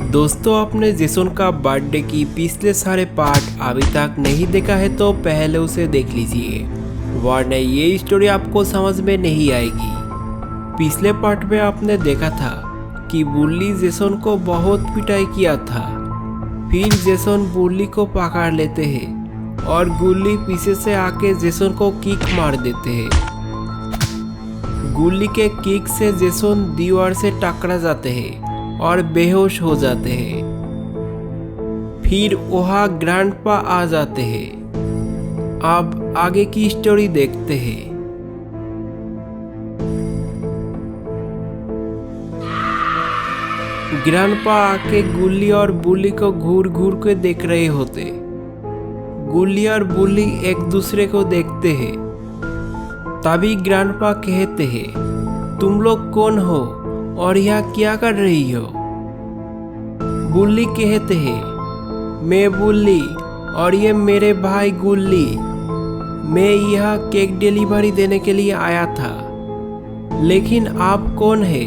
दोस्तों, आपने जेसन का बर्थडे की पिछले सारे पार्ट अभी तक नहीं देखा है तो पहले उसे देख लीजिए, वरना ये स्टोरी आपको समझ में नहीं आएगी। पिछले पार्ट में आपने देखा था कि बुल्ली जेसन को बहुत पिटाई किया था। फिर जेसन बुल्ली को पकड़ लेते हैं और गुल्ली पीछे से आके जेसन को किक मार देते हैं। गुल्ली के किक से जेसन दीवार से टकरा जाते हैं और बेहोश हो जाते हैं। फिर वहाँ ग्रैंडपा आ जाते हैं। अब आगे की स्टोरी देखते हैं। ग्रैंडपा आके गुल्ली और बुल्ली को घूर घूर के देख रहे होते। गुल्ली और बुल्ली एक दूसरे को देखते हैं। तभी ग्रैंडपा कहते हैं, तुम लोग कौन हो और यहाँ क्या कर रही हो? बुल्ली कहते हैं, मैं बुल्ली और ये मेरे भाई गुल्ली। मैं यहाँ केक डिलीवरी देने के लिए आया था, लेकिन आप कौन है?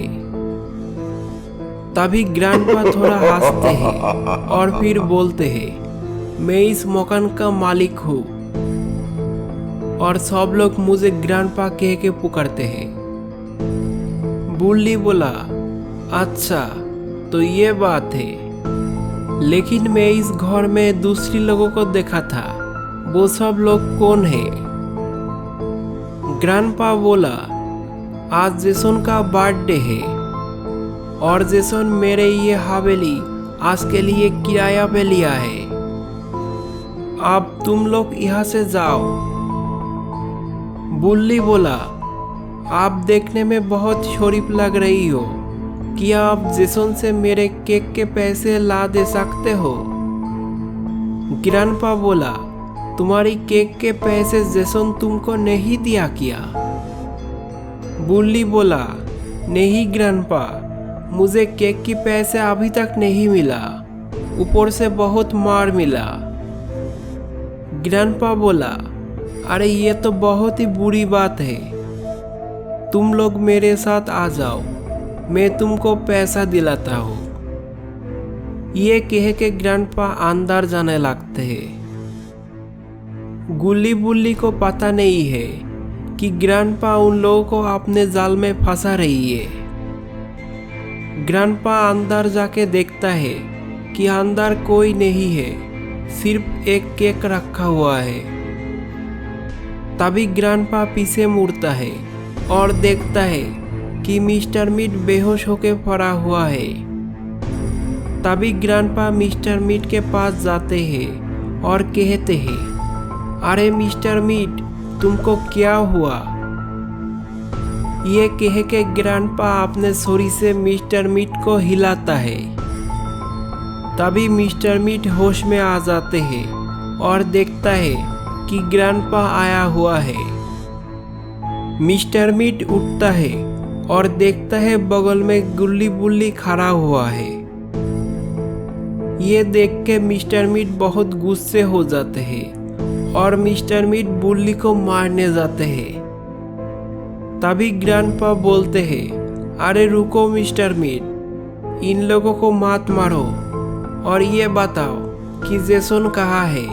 तभी ग्रैंडपा थोड़ा हंसते हैं और फिर बोलते हैं, मैं इस मकान का मालिक हूँ। और सब लोग मुझे ग्रैंडपा कह के पुकारते हैं। बुल्ली बोला, अच्छा तो ये बात है, लेकिन मैं इस घर में दूसरी लोगों को देखा था, वो सब लोग कौन है? ग्रैंडपा बोला, आज जेसन का बर्थडे है और जेसन मेरे ये हवेली आज के लिए किराया पे लिया है। अब तुम लोग यहाँ से जाओ। बुल्ली बोला, आप देखने में बहुत शरीफ लग रही हो, क्या आप जेसन से मेरे केक के पैसे ला दे सकते हो? ग्रैंडपा बोला, तुम्हारी केक के पैसे जेसन तुमको नहीं दिया क्या? बुल्ली बोला, नहीं ग्रैंडपा, मुझे केक के पैसे अभी तक नहीं मिला, ऊपर से बहुत मार मिला। ग्रैंडपा बोला, अरे ये तो बहुत ही बुरी बात है, तुम लोग मेरे साथ आ जाओ, मैं तुमको पैसा दिलाता हूँ। ये कह के ग्रैंडपा अंदर जाने लगते हैं। गुल्ली बुल्ली को पता नहीं है कि ग्रैंडपा उन लोगों को अपने जाल में फंसा रही है। ग्रैंडपा अंदर जाके देखता है कि अंदर कोई नहीं है, सिर्फ एक केक रखा हुआ है। तभी ग्रैंडपा पीछे मुड़ता है और देखता है कि मिस्टर मीट बेहोश होकर पड़ा हुआ है। तभी ग्रैंडपा मिस्टर मीट के पास जाते हैं और कहते हैं, अरे मिस्टर मीट, तुमको क्या हुआ? ये कह के ग्रैंडपा अपने छुरी से मिस्टर मीट को हिलाता है। तभी मिस्टर मीट होश में आ जाते हैं और देखता है कि ग्रैंडपा आया हुआ है। मिस्टर मीट उठता है और देखता है बगल में गुल्ली बुल्ली खड़ा हुआ है। ये देख के मिस्टर मीट बहुत गुस्से हो जाते हैं और मिस्टर मीट बुल्ली को मारने जाते हैं। तभी ग्रैंडपा बोलते हैं, अरे रुको मिस्टर मीट, इन लोगों को मत मारो और ये बताओ कि जेसन कहाँ है?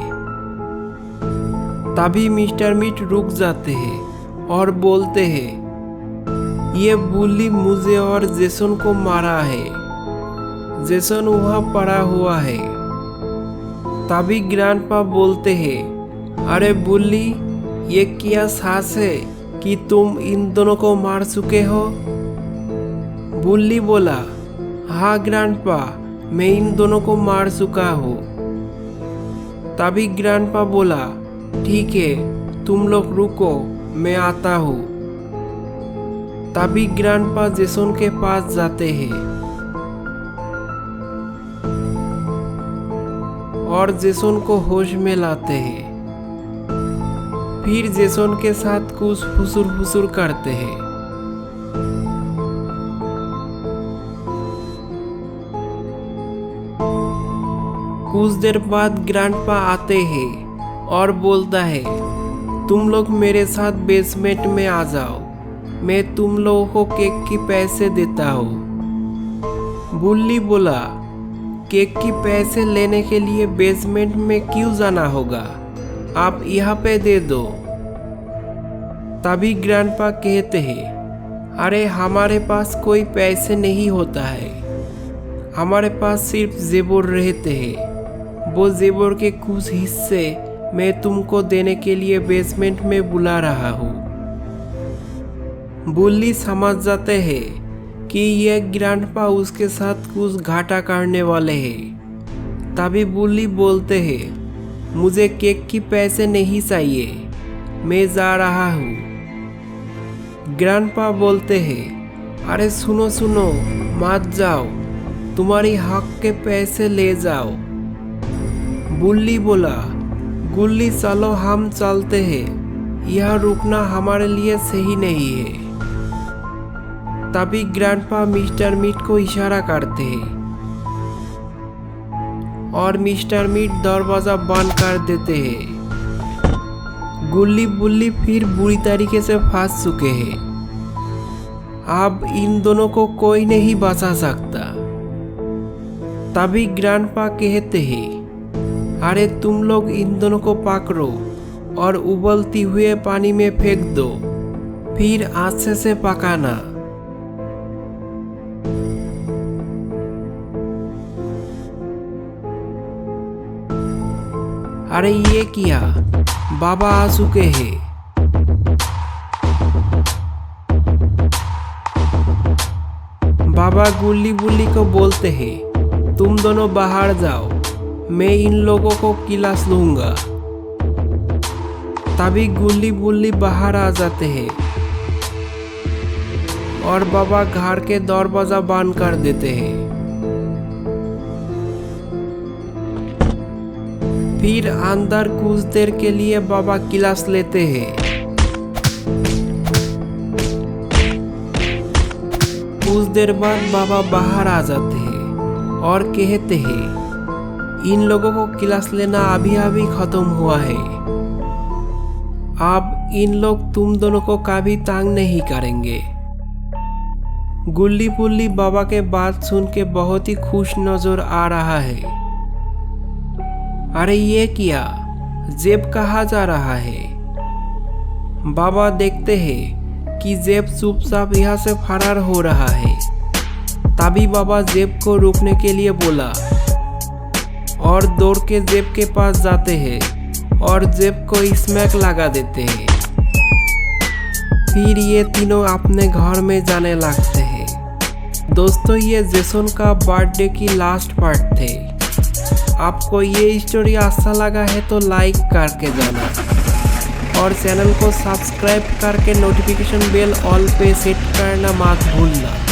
तभी मिस्टर मीट रुक जाते हैं और बोलते हैं, ये बुल्ली मुझे और जेसन को मारा है, जेसन वहाँ पड़ा हुआ है। तभी ग्रैंडपा बोलते हैं, अरे बुल्ली, ये क्या सास है कि तुम इन दोनों को मार चुके हो? बुल्ली बोला, हाँ ग्रैंडपा, मैं इन दोनों को मार चुका हूँ। तभी ग्रैंडपा बोला, ठीक है, तुम लोग रुको, मैं आता हूँ। तभी ग्रैंडपा जेसन के पास जाते हैं और जेसन को होश में लाते हैं। फिर जेसन के साथ कुछ फुसुर फुसुर करते हैं। कुछ देर बाद ग्रैंडपा आते हैं और बोलता है, तुम लोग मेरे साथ बेसमेंट में आ जाओ, मैं तुम लोगों को केक के पैसे देता हूँ। बुल्ली बोला, केक की पैसे लेने के लिए बेसमेंट में क्यों जाना होगा, आप यहाँ पे दे दो। तभी ग्रैंडपा कहते हैं, अरे हमारे पास कोई पैसे नहीं होता है, हमारे पास सिर्फ जेवर रहते हैं। वो जेवर के कुछ हिस्से मैं तुमको देने के लिए बेसमेंट में बुला रहा हूँ। बुल्ली समझ जाते हैं कि ये ग्रैंडपा उसके साथ कुछ घाटा करने वाले हैं। तभी बुल्ली बोलते हैं, मुझे केक की पैसे नहीं चाहिए, मैं जा रहा हूँ। ग्रैंडपा बोलते हैं, अरे सुनो सुनो, मत जाओ, तुम्हारी हक के पैसे ले जाओ। बुल्ली बोला, गुल्ली चलो हम चलते हैं, यह रुकना हमारे लिए सही नहीं है। तभी ग्रैंडपा मिस्टर मीट को इशारा करते हैं और मिस्टर मीट दरवाजा बंद कर देते हैं। गुल्ली बुल्ली फिर बुरी तरीके से फंस चुके हैं। अब इन दोनों को कोई नहीं बचा सकता। तभी ग्रैंडपा कहते हैं, अरे तुम लोग इन दोनों को पकड़ो और उबलती हुए पानी में फेंक दो, फिर अच्छे से पकाना। अरे ये क्या, बाबा आ चुके हैं। बाबा गुल्ली बुल्ली को बोलते हैं, तुम दोनों बाहर जाओ, मैं इन लोगों को क्लास लूंगा। तभी गुल्ली बुल्ली बाहर आ जाते हैं और बाबा घर के दरवाजा बंद कर देते हैं। फिर अंदर कुछ देर के लिए बाबा क्लास लेते हैं। कुछ देर बाद बाबा बाहर आ जाते हैं और कहते हैं, इन लोगों को क्लास लेना अभी अभी खत्म हुआ है, अब इन लोग तुम दोनों को कभी तंग नहीं करेंगे। गुल्ली बुल्ली बाबा के बात सुन के बहुत ही खुश नजर आ रहा है। अरे ये क्या, जेब कहाँ जा रहा है। बाबा देखते हैं कि जेब चुपचाप यहाँ से फरार हो रहा है। तभी बाबा जेब को रोकने के लिए बोला और दौड़ के जेब के पास जाते हैं और जेब को स्मैक लगा देते हैं। फिर ये तीनों अपने घर में जाने लगते हैं। दोस्तों, ये जेसन का बर्थडे की लास्ट पार्ट थे। आपको ये स्टोरी अच्छा लगा है तो लाइक करके जाना और चैनल को सब्सक्राइब करके नोटिफिकेशन बेल ऑल पे सेट करना मत भूलना।